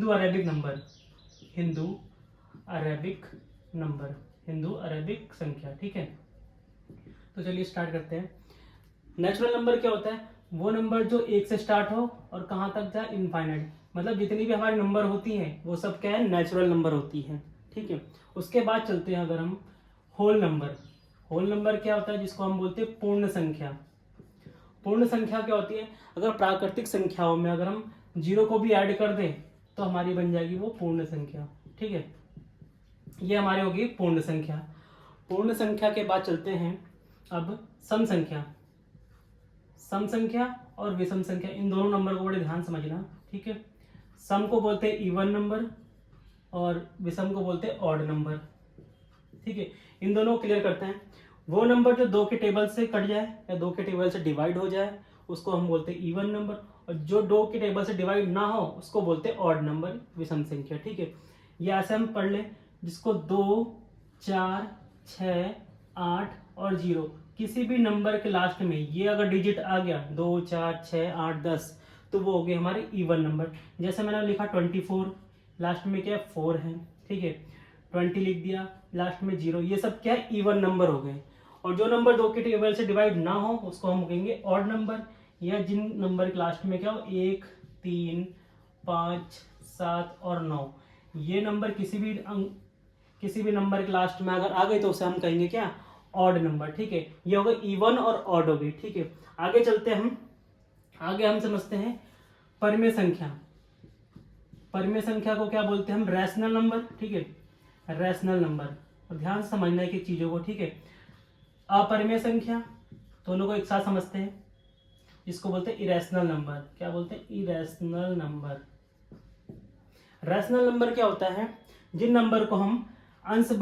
Hindu Arabic number, Hindu Arabic number, Hindu Arabic संख्या। ठीक है, तो चलिए स्टार्ट करते हैं। नेचुरल नंबर क्या होता है? वो नंबर जो एक से स्टार्ट हो और कहाँ तक जाए, इनफाइनाइट। मतलब जितनी भी हमारी नंबर होती हैं वो सब क्या है, नेचुरल नंबर होती है। ठीक है, उसके बाद चलते हैं अगर हम होल नंबर। होल नंबर क्या होता है? जिसको हम बोलते हैं पूर्ण संख्या। पूर्ण संख्या क्या होती है? अगर प्राकृतिक संख्याओं में अगर हम जीरो को भी ऐड कर दें तो हमारी बन जाएगी वो पूर्ण संख्या। ठीक है, ये हमारी होगी पूर्ण संख्या। पूर्ण संख्या के बाद चलते हैं अब सम संख्या। सम संख्या और विषम संख्या, इन दोनों नंबर को बड़े ध्यान समझना। ठीक है, सम को बोलते हैं इवन नंबर और विषम को बोलते हैं ऑड नंबर। ठीक है, इन दोनों को क्लियर करते हैं। वो नंबर जो दो के टेबल से कट जाए या दो के टेबल से डिवाइड हो जाए उसको हम बोलते हैं इवन नंबर, और जो दो के टेबल से डिवाइड ना हो उसको बोलते हैं ऑड नंबर, विषम संख्या। ठीक है, ये ऐसे हम पढ़ लें, जिसको 2, 4, 6, 8 और 0 किसी भी नंबर के लास्ट में ये अगर डिजिट आ गया 2, 4, 6, 8, 10 तो वो हो गए हमारे इवन नंबर। जैसे मैंने लिखा 24, लास्ट में क्या है 4 है। ठीक है, 20 लिख दिया, लास्ट में 0, ये सब क्या है इवन नंबर हो गए। और जो नंबर दो के टेबल से डिवाइड ना हो उसको हम कहेंगे ऑड नंबर, या जिन नंबर के लास्ट में क्या हो 1, 3, 5, 7 और 9, ये नंबर किसी भी नंबर के लास्ट में अगर आ गए तो उसे हम कहेंगे क्या, ऑड नंबर। ठीक है, ये हो गए इवन और ऑड हो गई। ठीक है, आगे चलते हैं आगे हम समझते हैं परिमेय संख्या। परिमेय संख्या को क्या बोलते हैं हम, रैशनल नंबर। ठीक है, रैशनल नंबर, और ध्यान से समझना है कि चीजों को। ठीक है, अपरिमेय संख्या दोनों को एक साथ समझते हैं, इसको बोलते हैं इरेशनल नंबर। क्या बोलते हैं, इरेशनल नंबर। रैशनल नंबर क्या होता है, जिन नंबर को हम अंश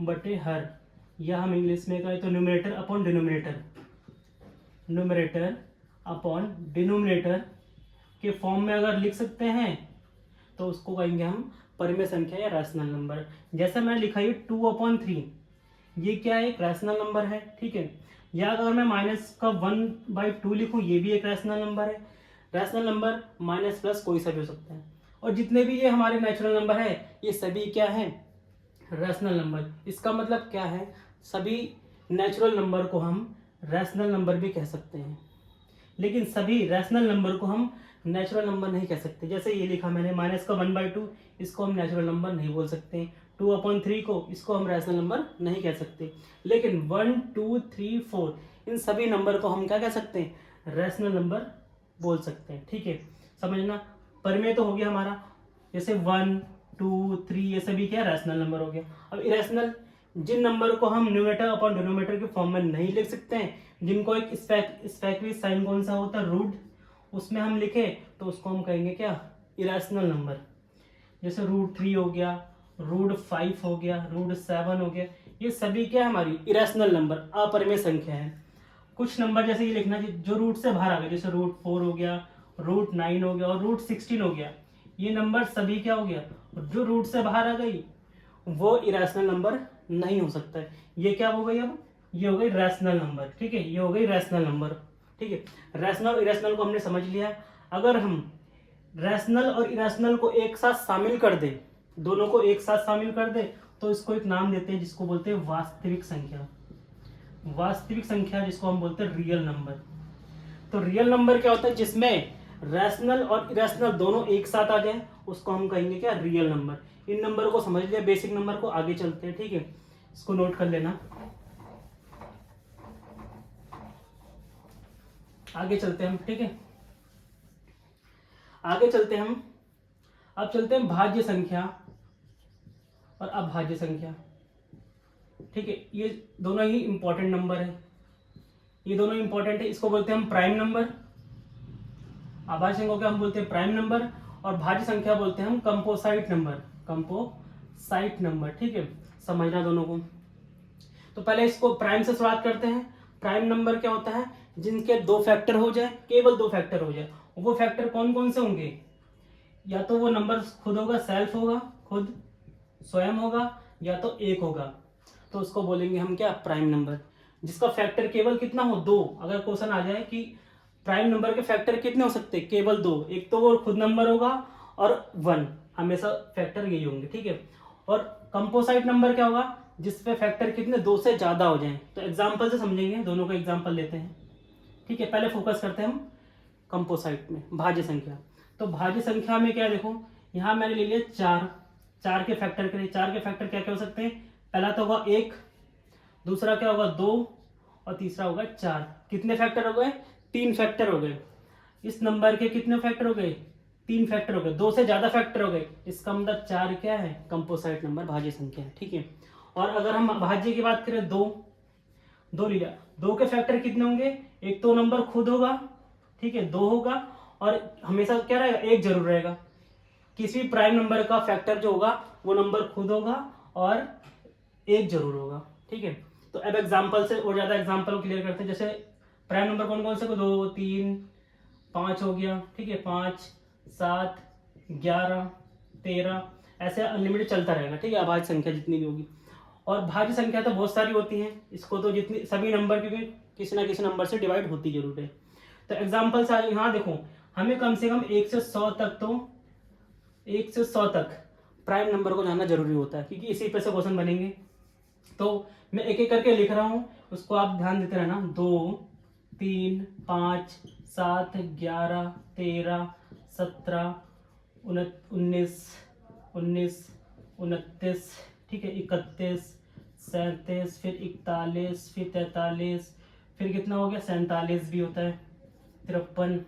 बट्टे हर, या हम इंग्लिश में कहें तो न्यूमरेटर अपॉन डिनोमिनेटर के फॉर्म में अगर लिख सकते हैं तो उसको कहेंगे हम परिमेय संख्या या रैशनल नंबर। जैसे मैंने लिखा ये 2/3, ये क्या है, एक रैशनल नंबर है। ठीक है, या अगर मैं माइनस का 1/2 लिखूं ये भी एक रैशनल नंबर है। रैशनल नंबर माइनस प्लस कोई सा भी हो सकता है, और जितने भी ये हमारे नेचुरल नंबर है ये सभी क्या है, रैशनल नंबर। इसका मतलब क्या है, सभी नेचुरल नंबर को हम रैशनल नंबर भी कह सकते हैं, लेकिन सभी रैशनल नंबर को हम नेचुरल नंबर नहीं कह सकते। जैसे ये लिखा मैंने माइनस का 1/2, इसको हम नेचुरल नंबर नहीं बोल सकते। 2/3 को, इसको हम रैशनल नंबर नहीं कह सकते। लेकिन 1, 2, 3, 4 इन सभी नंबर को हम क्या कह सकते हैं, रैशनल नंबर बोल सकते हैं। ठीक है, समझना। परिमेय तो हो गया हमारा, जैसे 1, 2, 3 ये सभी क्या रैशनल नंबर हो गया। अब इरेशनल, जिन नंबर को हम न्यूमरेटर अपॉन डिनोमिनेटर के फॉर्म में नहीं लिख सकते हैं, जिनको एक स्पेक्विक साइन कौन सा होता है, रूट, उसमें हम लिखे तो उसको हम कहेंगे क्या, इरेशनल नंबर। जैसे √3 हो गया, √5 हो गया, √7 हो गया, ये सभी क्या है हमारी इरेशनल नंबर, अपरिमेय संख्या है। कुछ नंबर जैसे ये लिखना जो रूट से बाहर आ गए, जैसे √4 हो गया, √9 हो गया और √16 हो गया, ये नंबर सभी क्या हो गया, जो रूट से बाहर आ गई वो इरेशनल नंबर नहीं हो सकता है। ये क्या हो गई, अब ये हो गई रैशनल नंबर। ठीक है, ये हो गई रैशनल नंबर। ठीक है, रैशनल और इरेशनल को हमने समझ लिया। अगर हम रैशनल और इरेशनल को एक साथ शामिल कर दें, दोनों को एक साथ शामिल कर दें तो इसको एक नाम देते हैं जिसको बोलते हैं वास्तविक संख्या। वास्तविक संख्या जिसको हम बोलते हैं रियल नंबर। तो रियल नंबर क्या होता है, जिसमें रैशनल और इरेशनल दोनों एक साथ आ जाए उसको हम कहेंगे क्या, रियल नंबर। इन नंबर को समझ लिया, बेसिक नंबर को, आगे चलते हैं। ठीक है, इसको नोट कर लेना, आगे चलते हैं हम। ठीक है, आगे चलते हैं हम, अब चलते हैं भाज्य संख्या और अभाज्य संख्या। ठीक है, ये दोनों ही इंपॉर्टेंट नंबर है, ये दोनों इंपॉर्टेंट है। इसको बोलते हैं हम प्राइम नंबर, अभाज्य संख्या को हम बोलते हैं प्राइम नंबर, और भाज्य संख्या बोलते हैं हम कंपोसाइट नंबर। ठीक है, समझना दोनों को। तो पहले इसको प्राइम से शुरुआत करते हैं। प्राइम नंबर क्या होता है, जिनके 2 फैक्टर हो जाए, केवल 2 फैक्टर हो जाए। वो फैक्टर कौन कौन से होंगे, या तो वो नंबर खुद होगा, सेल्फ होगा, खुद स्वयं होगा, या तो 1 होगा, तो उसको बोलेंगे हम क्या, प्राइम नंबर। जिसका फैक्टर केवल कितना हो, 2। अगर क्वेश्चन आ जाए कि प्राइम नंबर के फैक्टर कितने हो सकते हैं? केवल दो। एक तो वो खुद नंबर होगा और 1, हमेशा फैक्टर यही होंगे, ठीक है। और कंपोजिट नंबर क्या होगा? जिसपे फैक्टर कितने, दो से ज्यादा हो जाएं। तो एग्जाम्पल से समझेंगे, दोनों का एग्जाम्पल लेते हैं, ठीक है। पहले फोकस करते हैं हम कंपोजिट में, भाज्य संख्या। तो भाज्य संख्या में क्या, देखो यहाँ मैंने ले लिया 4, 4 के फैक्टर के लिए। 4 के फैक्टर क्या क्या हो सकते हैं? पहला तो होगा 1, दूसरा क्या होगा 2, और तीसरा होगा 4। कितने फैक्टर हो गए? 3 फैक्टर हो गए। इस नंबर के कितने फैक्टर हो गए? 3 फैक्टर हो गए। 2 से ज्यादा फैक्टर हो गए, इसका मतलब 4 क्या है? कंपोजिट नंबर, भाज्य संख्या है, ठीक है। और अगर हम भाज्य की बात करें, 2 लिया, 2 के फैक्टर कितने होंगे? एक तो नंबर खुद होगा, ठीक है, 2 होगा, और हमेशा क्या रहेगा? 1 जरूर रहेगा। किसी प्राइम नंबर का फैक्टर जो होगा वो नंबर खुद होगा और 1 जरूर होगा, ठीक है। तो अब एग्जाम्पल से और ज्यादा एग्जाम्पल को क्लियर करते हैं। जैसे प्राइम नंबर कौन कौन से? 2, 3, 5 हो गया, ठीक है, 5, 7, 11, 13, ऐसे अनलिमिटेड चलता रहेगा, ठीक है, अभाज्य संख्या जितनी भी होगी। और भाज्य संख्या तो बहुत सारी होती हैं, इसको तो जितनी सभी नंबर क्योंकि किसी ना किसी नंबर से डिवाइड होती जरूर है। तो एग्जाम्पल से यहाँ देखो, हमें कम से कम 1 से 100 तक, तो 1 से 100 तक प्राइम नंबर को जानना जरूरी होता है, क्योंकि इसी पे से क्वेश्चन बनेंगे। तो मैं एक एक करके लिख रहा हूँ, उसको आप ध्यान देते रहना। 2, 3, 5, 7, 11, 13, 17, 19, 29, ठीक है, 31, 37, फिर 41, फिर 43, फिर कितना हो गया? 47 भी होता है, 53,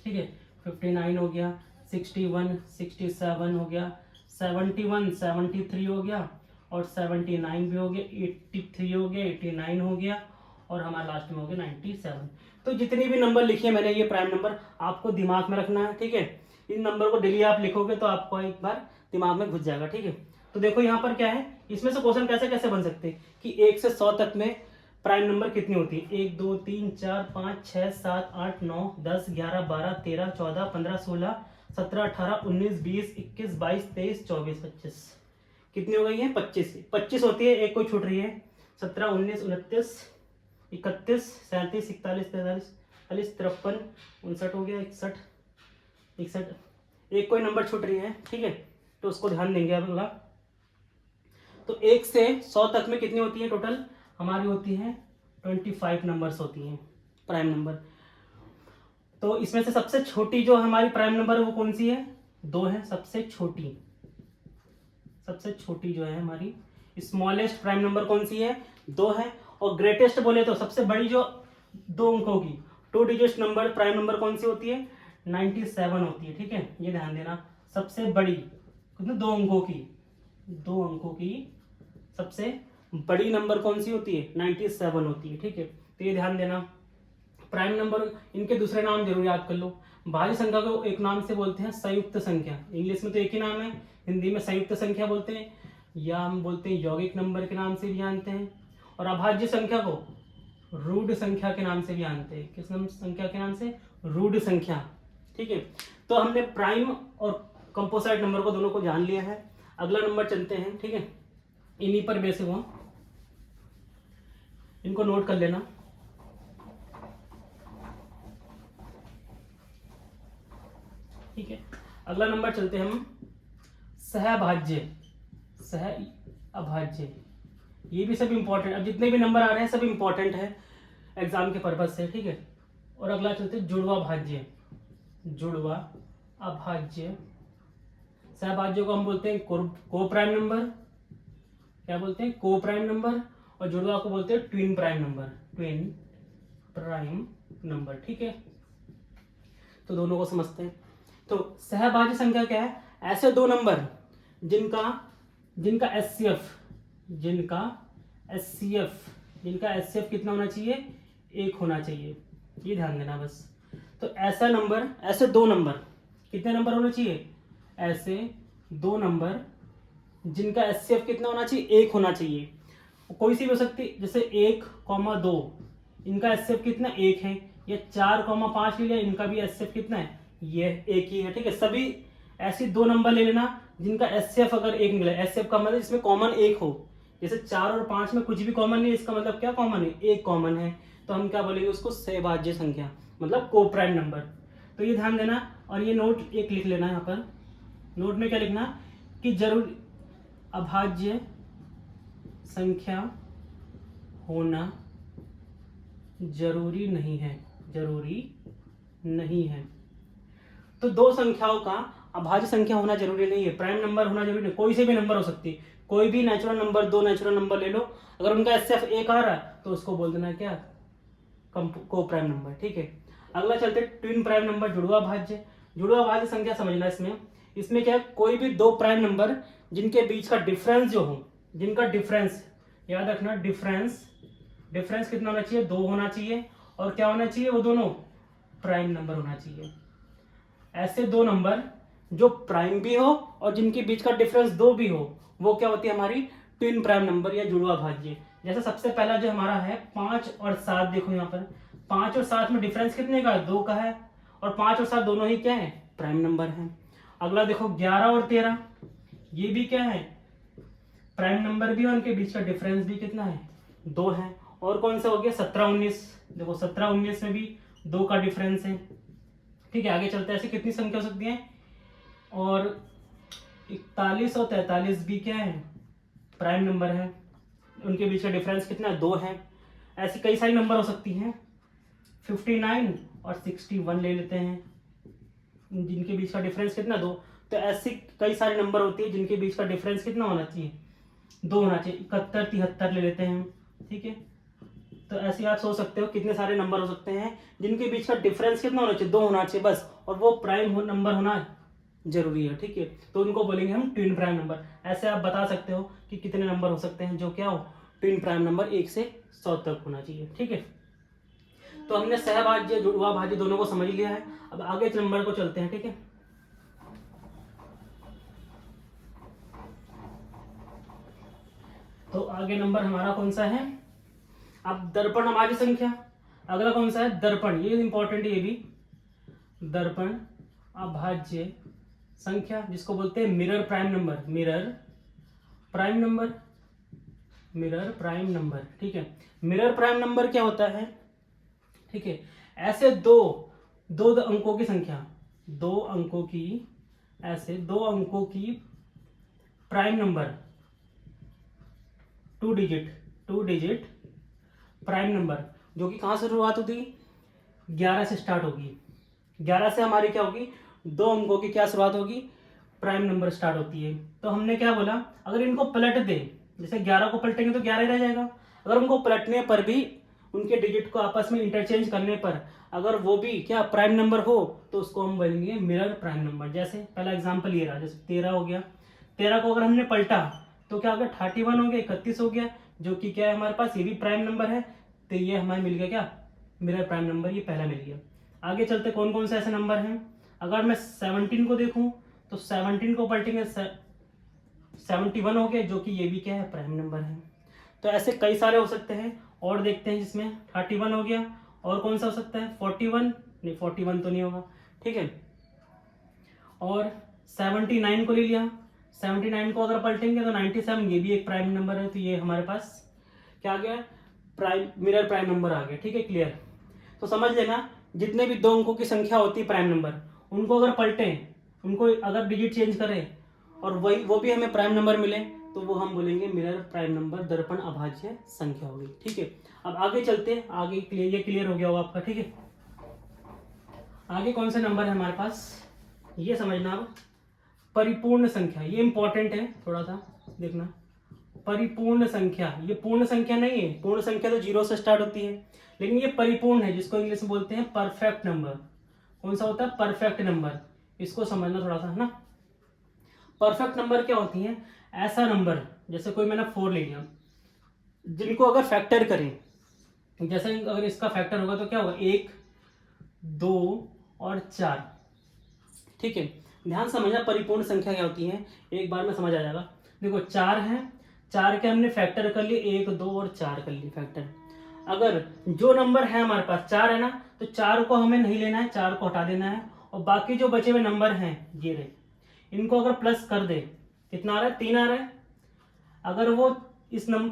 ठीक है, 59 हो गया, 61, 67 हो गया, 71, 73 हो गया, और 79 भी हो गया, 83 हो गया, 89 हो गया, और हमारा लास्ट में हो गया 97। तो जितनी भी नंबर लिखे मैंने ये प्राइम नंबर, आपको दिमाग में रखना है, ठीक है। इन नंबर को डेली आप लिखोगे तो आपको एक बार दिमाग में घुस जाएगा, ठीक है। तो देखो यहाँ पर क्या है, इसमें से क्वेश्चन कैसे कैसे बन सकते हैं कि 1 से 100 तक में प्राइम नंबर कितनी होती है? 1, 2, 3, 4, 5, 6, 7, 8, 9, 10, 11, 12, 13, 14, 15, 16, 17, 18, 19, 20, 21, 22, 23, 24, 25। कितनी हो गई है? 25 होती है, एक कोई छूट रही है। 17, 19, 29, 31, 37, 41, 43, 40, 53, 59 हो गया, 61, 61, एक कोई नंबर छूट रही है, ठीक है, तो उसको ध्यान देंगे अब अगला। तो 1 से 100 तक में कितनी होती है टोटल? हमारी होती है 25 नंबर्स होती हैं प्राइम नंबर। तो इसमें से सबसे छोटी जो हमारी प्राइम नंबर है वो कौन सी है? 2 है, सबसे छोटी जो है हमारी स्मॉलेस्ट प्राइम नंबर कौन सी है? 2 है। और ग्रेटेस्ट बोले तो सबसे बड़ी जो 2 अंकों की 2 डिजिट नंबर प्राइम नंबर कौन सी होती है? 97 होती है, ठीक है, ये ध्यान देना। सबसे बड़ी कितने? 2 अंकों की सबसे बड़ी नंबर कौन सी होती है? 97 होती है, ठीक है, तो ये ध्यान देना। प्राइम नंबर, इनके दूसरे नाम जरूर याद कर लो। भाज्य संख्या को एक नाम से बोलते हैं संयुक्त संख्या, इंग्लिश में तो एक ही नाम है, हिंदी में संयुक्त संख्या बोलते हैं, या हम बोलते हैं यौगिक नंबर के नाम से भी जानते हैं। और अभाज्य संख्या को रूढ़ संख्या के नाम से भी जानते हैं। किस संख्या के नाम से? रूढ़ संख्या, ठीक है। तो हमने प्राइम और कंपोजिट नंबर को दोनों को जान लिया है। अगला नंबर चलते हैं, ठीक है, इन्हीं पर बेस हुआ, इनको नोट कर लेना। ठीक है, अगला नंबर चलते हैं हम सहभाज्य, सह अभाज्य। ये भी सब इंपॉर्टेंट, अब जितने भी नंबर आ रहे हैं सब इंपॉर्टेंट है एग्जाम के पर्पज से, ठीक है। और अगला चलते हैं जुड़वा भाज्य, जुड़वा अभाज्य। सहभाज्य को हम बोलते हैं को प्राइम नंबर, क्या बोलते हैं? को प्राइम नंबर। और जुड़वा को बोलते हैं twin prime number, twin prime number, ठीक है। तो दोनों को समझते हैं। तो सहभाज्य संख्या क्या है? ऐसे 2 नंबर जिनका एचसीएफ कितना होना चाहिए? 1 होना चाहिए, ये ध्यान देना बस। तो ऐसे 2 नंबर कितने नंबर होने चाहिए? ऐसे 2 नंबर जिनका एचसीएफ कितना होना चाहिए? 1 होना चाहिए। कोई सी भी हो सकती, जैसे 1,2, इनका एचसीएफ कितना? 1 है। या 4,5 ले लिया, इनका भी एचसीएफ कितना है? ये 1 ही है, ठीक है। सभी ऐसी 2 नंबर ले लेना जिनका एचसीएफ अगर 1 निकले। एचसीएफ का मतलब इसमें कॉमन 1 हो। जैसे 4 और 5 में कुछ भी कॉमन नहीं है, इसका मतलब क्या कॉमन है? 1 कॉमन है। तो हम क्या बोलेंगे उसको, सहभाज्य संख्या, मतलब को प्राइम नंबर। तो ये ध्यान देना, और ये नोट एक लिख लेना यहाँ पर। नोट में क्या लिखना कि जरूर अभाज्य संख्या होना जरूरी नहीं है, जरूरी नहीं है। तो दो संख्याओं का अभाज्य संख्या होना जरूरी नहीं है, प्राइम नंबर होना जरूरी नहीं, कोई से भी नंबर हो सकती है, कोई भी नेचुरल नंबर, दो नेचुरल नंबर ले लो, अगर उनका एचसीएफ एक आ रहा है तो उसको बोल देना क्या, को प्राइम नंबर। ठीक है, अगला चलते ट्विन प्राइम नंबर, जुड़वा भाज्य। जुड़वा भाज्य संख्या समझना, इसमें क्या है, कोई भी दो प्राइम नंबर जिनके बीच का डिफरेंस जो हो, जिनका डिफरेंस याद रखना, डिफरेंस कितना होना चाहिए, 2 होना चाहिए, और क्या होना चाहिए, वो दोनों प्राइम नंबर होना चाहिए। ऐसे दो नंबर जो प्राइम भी हो और जिनके बीच का डिफरेंस 2 भी हो, वो क्या होती है हमारी ट्विन प्राइम नंबर या जुड़वा भाज्य। जैसे सबसे पहला जो हमारा है 5 और 7, देखो यहाँ पर 5 और 7 में डिफरेंस कितने का है, 2 का है, और 5 और 7 दोनों ही क्या है, प्राइम नंबर है। अगला देखो 11 और 13, ये भी क्या है, प्राइम नंबर भी, और उनके बीच का डिफरेंस भी कितना है, 2 है। और कौन सा हो गया 17-19, देखो 17-19 में भी 2 का डिफरेंस है। ठीक है, आगे चलते हैं, ऐसे कितनी संख्या हो सकती है, और 41 और 43 भी क्या है, प्राइम नंबर है, उनके बीच का डिफरेंस कितना है, 2 है। ऐसी कई सारी नंबर हो सकती हैं, 59 और 61 ले लेते हैं, जिनके बीच का डिफरेंस कितना, 2। तो ऐसी कई सारे नंबर होती है जिनके बीच का डिफरेंस कितना होना चाहिए, 2 होना चाहिए। 71, 73 ले लेते हैं। ठीक है, तो ऐसे आप सोच सकते हो कितने सारे नंबर हो सकते हैं जिनके बीच का डिफरेंस कितना होना चाहिए, 2 होना चाहिए बस, और वो प्राइम नंबर होना जरूरी है। ठीक है, तो उनको बोलेंगे हम ट्विन प्राइम नंबर। ऐसे आप बता सकते हो कि कितने नंबर हो सकते हैं जो क्या हो, ट्विन प्राइम नंबर 1 से 100 तक होना चाहिए। ठीक है, तो हमने सहभाज्य जुड़वा भाज्य दोनों को समझ लिया है। अब आगे नंबर को चलते हैं। ठीक है, तो आगे नंबर हमारा कौन सा है, अब दर्पण अभाज्य संख्या। अगला कौन सा है, दर्पण, ये इंपॉर्टेंट है, ये भी दर्पण अभाज्य संख्या, जिसको बोलते हैं mirror prime number, mirror prime number, mirror prime number. ठीक है, मिरर प्राइम नंबर क्या होता है, ठीक है, ऐसे दो अंकों की संख्या, 2 अंकों की, ऐसे 2 अंकों की prime number, 2 digit prime number, जो कि कहां से शुरुआत होती, 11 से स्टार्ट होगी। 11 से हमारी क्या होगी, 2 अंकों की क्या शुरुआत होगी, प्राइम नंबर स्टार्ट होती है। तो हमने क्या बोला, अगर इनको पलट दे, जैसे 11 को पलटेंगे तो 11 ही रह जाएगा, अगर उनको पलटने पर भी, उनके डिजिट को आपस में इंटरचेंज करने पर अगर वो भी क्या प्राइम नंबर हो, तो उसको हम बोलेंगे मिरर प्राइम नंबर। जैसे पहला एग्जांपल ये रहा, जैसे 13 हो गया, 13 को अगर हमने पलटा तो क्या हो गया, 31 हो गया, 31 हो गया, जो कि क्या है हमारे पास, ये भी प्राइम नंबर है, तो ये हमारे मिल गया क्या, मिरर प्राइम नंबर, ये पहला मिल गया। आगे चलते कौन कौन से ऐसे नंबर हैं, अगर मैं 17 को देखूं तो 17 को पलटेंगे 71 हो गया, जो कि ये भी क्या है, प्राइम नंबर है। तो ऐसे कई सारे हो सकते हैं, और देखते हैं, जिसमें 31 हो गया, और कौन सा हो सकता है, 41 नहीं, 41 तो नहीं होगा। ठीक है, और 79 को ले लिया, 79 को अगर पलटेंगे तो 97, ये भी एक प्राइम नंबर है, तो ये हमारे पास क्या आ गया, प्राइम, मिरर प्राइम नंबर आ गया। ठीक है, क्लियर। तो समझ लेना, जितने भी 2 अंकों की संख्या होती है प्राइम नंबर, उनको अगर पलटें, उनको अगर डिजिट चेंज करें और वो भी हमें प्राइम नंबर मिले, तो वो हम बोलेंगे मिरर प्राइम नंबर, दर्पण अभाज्य संख्या होगी। ठीक है, अब आगे चलते हैं, आगे क्लियर, ये क्लियर हो गया होगा आपका। ठीक है, आगे कौन सा नंबर है हमारे पास, ये समझना अब, परिपूर्ण संख्या, ये इंपॉर्टेंट है, थोड़ा सा देखना। परिपूर्ण संख्या, ये पूर्ण संख्या नहीं है, पूर्ण संख्या तो 0 से स्टार्ट होती है, लेकिन ये परिपूर्ण है, जिसको इंग्लिश में बोलते हैं परफेक्ट नंबर। कौन सा होता है, परफेक्ट नंबर, इसको समझना थोड़ा सा, है ना। परफेक्ट नंबर क्या होती है, ऐसा नंबर, जैसे कोई मैंने 4 ले लिया, जिनको अगर फैक्टर करें, जैसे अगर इसका फैक्टर होगा तो क्या होगा, 1, 2 और 4। ठीक है, ध्यान समझना परिपूर्ण संख्या क्या होती है, एक बार में समझ आ जाएगा। देखो 4 है, 4 के हमने फैक्टर कर लिए, 1, 2 और 4 कर लिए फैक्टर। अगर जो नंबर है हमारे पास 4 है ना, तो 4 को हमें नहीं लेना है, 4 को हटा देना है, और बाकी जो बचे हुए नंबर हैं ये रहे, इनको अगर प्लस कर दे, कितना आ रहा है, 3 आ रहा है। अगर वो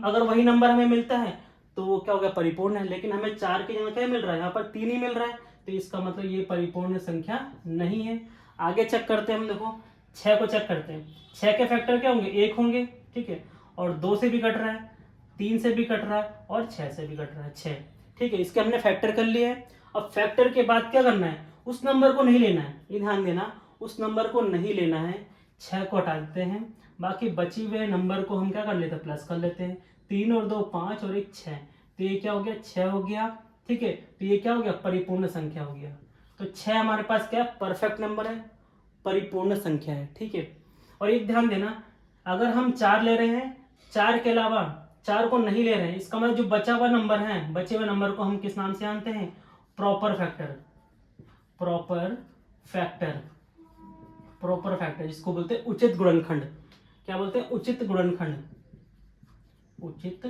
अगर वही नंबर हमें मिलता है तो वो क्या हो गया, परिपूर्ण है। लेकिन हमें 4 की जगह क्या मिल रहा है, यहाँ पर 3 ही मिल रहा है, तो इसका मतलब ये परिपूर्ण संख्या नहीं है। आगे चेक करते हैं हम, देखो 6 को चेक करते हैं। 6 के फैक्टर क्या होंगे, 1 होंगे, ठीक है। और 2 से भी कट रहा है, 3 से भी कट रहा है और 6 से भी कट रहा है, 6, ठीक है। इसके हमने फैक्टर कर लिया है। अब फैक्टर के बाद क्या करना है, उस नंबर को नहीं लेना है, ये ध्यान देना, उस नंबर को नहीं लेना है। 6 को हटा देते हैं, बाकी बची हुए नंबर को हम क्या कर लेते हैं, प्लस कर लेते हैं। 3 और 2 5 और 1 6, तो ये क्या हो गया, 6 हो गया, ठीक है। तो ये क्या हो गया, परिपूर्ण संख्या हो गया। तो 6 हमारे पास क्या है, परफेक्ट नंबर है, परिपूर्ण संख्या है, ठीक है। और एक ध्यान देना, अगर हम 4 ले रहे हैं, 4 के अलावा 4 को नहीं ले रहे हैं, इसका मतलब जो बचा हुआ नंबर है, बचे हुए नंबर को हम किस नाम से जानते हैं, proper factor. Proper factor, proper factor जिसको बोलते हैं उचित गुणनखंड। क्या बोलते हैं, उचित गुणनखंड, उचित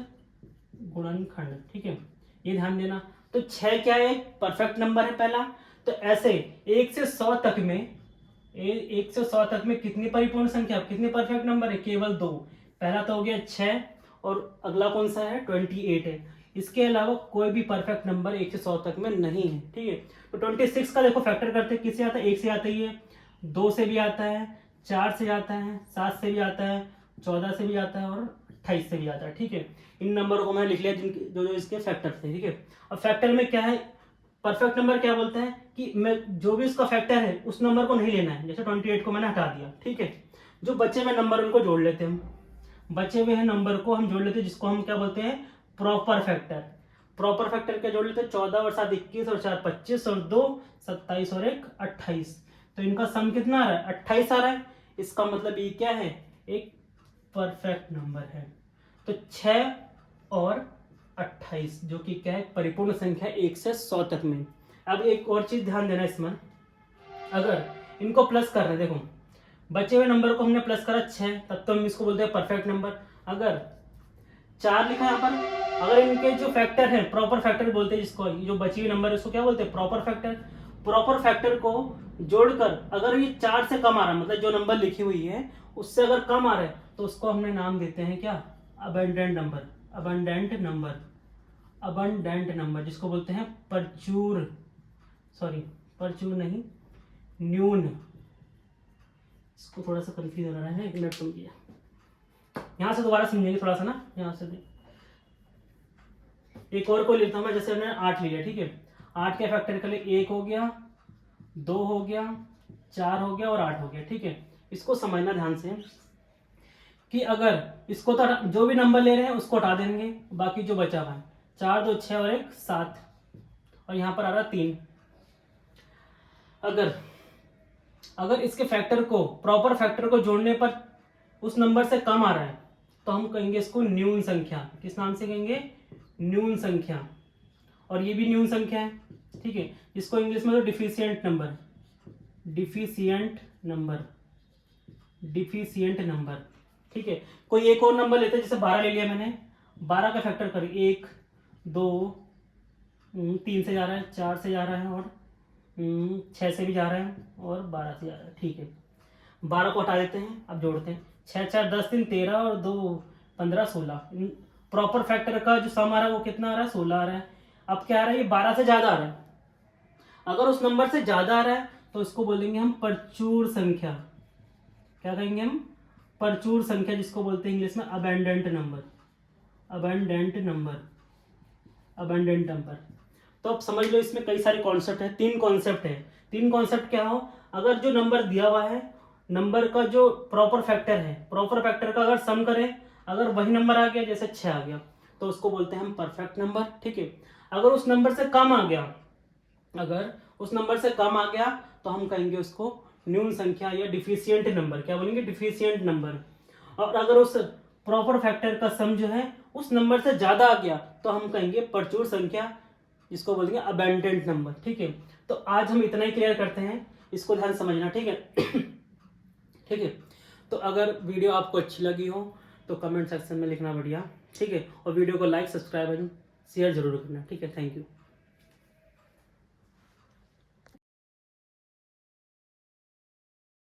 गुणनखंड, ठीक है। ये ध्यान देना। तो 6 क्या है, परफेक्ट नंबर है पहला। तो ऐसे 1 से 100 तक में, 1 से 100 तक में कितनी परिपूर्ण संख्या, कितने परफेक्ट नंबर है, केवल 2। पहला तो हो गया 6 और अगला कौन सा है, 28 है। इसके अलावा कोई भी परफेक्ट नंबर 1 से 100 तक में नहीं है, ठीक है। तो 26 का देखो फैक्टर करते हैं, किससे आता है, 1 से आता ही है, 2 से भी आता है, 4 से आता है, 7 से भी आता है, 14 से भी आता है और 28 से भी आता है, ठीक है। इन नंबरों को मैंने लिख लिया जिनके जो जो इसके फैक्टर थे, ठीक है। अब फैक्टर में क्या है, परफेक्ट नंबर क्या बोलते हैं कि मैं जो भी उसका फैक्टर है उस नंबर को नहीं लेना है। जैसे 28 को मैंने हटा दिया, ठीक है। जो बचे हुए नंबर उनको जोड़ लेते हैं हम, बचे हुए हैं नंबर को हम जोड़ लेते हैं, जिसको हम क्या बोलते हैं, प्रॉपर फैक्टर। प्रॉपर फैक्टर क्या जोड़ लेते हैं, 14 और 7 21 और 4 25 और 2 27 और 1 28। तो इनका सम कितना आ रहा है, 28 आ रहा है। इसका मतलब ये क्या है, एक परफेक्ट नंबर है। तो 6 और 28 जो कि क्या है, परिपूर्ण संख्या 1 से 100 तक में। अब एक और चीज ध्यान देना इसमें, अगर इनको प्लस कर रहे हैं, देखो बचे हुए नंबर को हमने प्लस करा 6, तब तो हम इसको बोलते हैं परफेक्ट नंबर। अगर 4 लिखा है यहाँ पर, अगर इनके जो फैक्टर है, प्रॉपर फैक्टर बोलते हैं जिसको, जो बची हुई नंबर है उसको क्या बोलते हैं, प्रॉपर फैक्टर। प्रॉपर फैक्टर को जोड़कर अगर ये 4 से कम आ रहा है, मतलब जो नंबर लिखी हुई है उससे अगर कम आ रहा है, तो उसको हमने नाम देते हैं क्या, abundant number. Abundant number, abundant number जिसको बोलते हैं प्रचुर, सॉरी प्रचुर नहीं, न्यून। इसको थोड़ा सा कंफ्यूज हो रहा है, एक मिनट समझिए, यहाँ से दोबारा समझेंगे थोड़ा सा ना, यहाँ से एक और को लेता हूँ मैं, जैसे हमने 8 लिया, ठीक है। 8 के फैक्टर के लिए 1 हो गया, 2 हो गया, 4 हो गया और 8 हो गया, ठीक है। इसको समझना ध्यान से कि अगर इसको तो जो भी नंबर ले रहे हैं उसको हटा देंगे, बाकी जो बचा हुआ है 4 2 6 और 1 7, और यहाँ पर आ रहा 3। अगर इसके फैक्टर को, प्रॉपर फैक्टर को जोड़ने पर उस नंबर से कम आ रहा है, तो हम कहेंगे इसको न्यून संख्या। किस नाम से कहेंगे, न्यून संख्या। और ये भी न्यून संख्या है, ठीक है, जिसको इंग्लिश में तो deficient number, deficient number, deficient number, ठीक है। कोई एक और नंबर लेते हैं, जैसे 12 ले लिया मैंने, 12 का फैक्टर करिए, 1 2 3 से जा रहा है, 4 से जा रहा है और 6 से भी जा रहा है और 12 से जा रहा है, ठीक है। 12 को हटा देते हैं, अब जोड़ते हैं, 6 4 10 3 13 और 2 15 16। प्रॉपर फैक्टर का जो सम आ रहा है वो कितना आ रहा है, 16 आ रहा है। अब क्या आ रहा है, ये 12 से ज्यादा आ रहा है। अगर उस नंबर से ज्यादा आ रहा है तो इसको बोलेंगे हम प्रचुर संख्या। क्या कहेंगे हम, प्रचुर संख्या, जिसको बोलते हैं इंग्लिश में abundant number, abundant number, abundant number. तो अब समझ लो इसमें कई सारे कॉन्सेप्ट है, 3 कॉन्सेप्ट है। 3 कॉन्सेप्ट क्या हो, अगर जो नंबर दिया हुआ है, नंबर का जो प्रॉपर फैक्टर है, प्रॉपर फैक्टर का अगर सम करें, अगर वही नंबर आ गया, जैसे 6 आ गया, तो उसको बोलते हैं हम परफेक्ट नंबर, ठीक है। अगर उस नंबर से कम आ गया, अगर उस नंबर से कम आ गया, तो हम कहेंगे उसको न्यून संख्या या डिफिशियंट नंबर। क्या बोलेंगे, डिफिशियंट नंबर। और अगर उस प्रॉपर फैक्टर का सम जो है उस नंबर से ज्यादा आ गया, तो हम कहेंगे प्रचुर संख्या, जिसको बोलेंगे अबेंडेंट नंबर, ठीक है। तो आज हम इतना ही क्लियर करते हैं, इसको ध्यान समझना, ठीक है। ठीक है, तो अगर वीडियो आपको अच्छी लगी हो तो कमेंट सेक्शन में लिखना बढ़िया, ठीक है। और वीडियो को लाइक, सब्सक्राइब एंड शेयर जरूर करना, ठीक है। Thank you.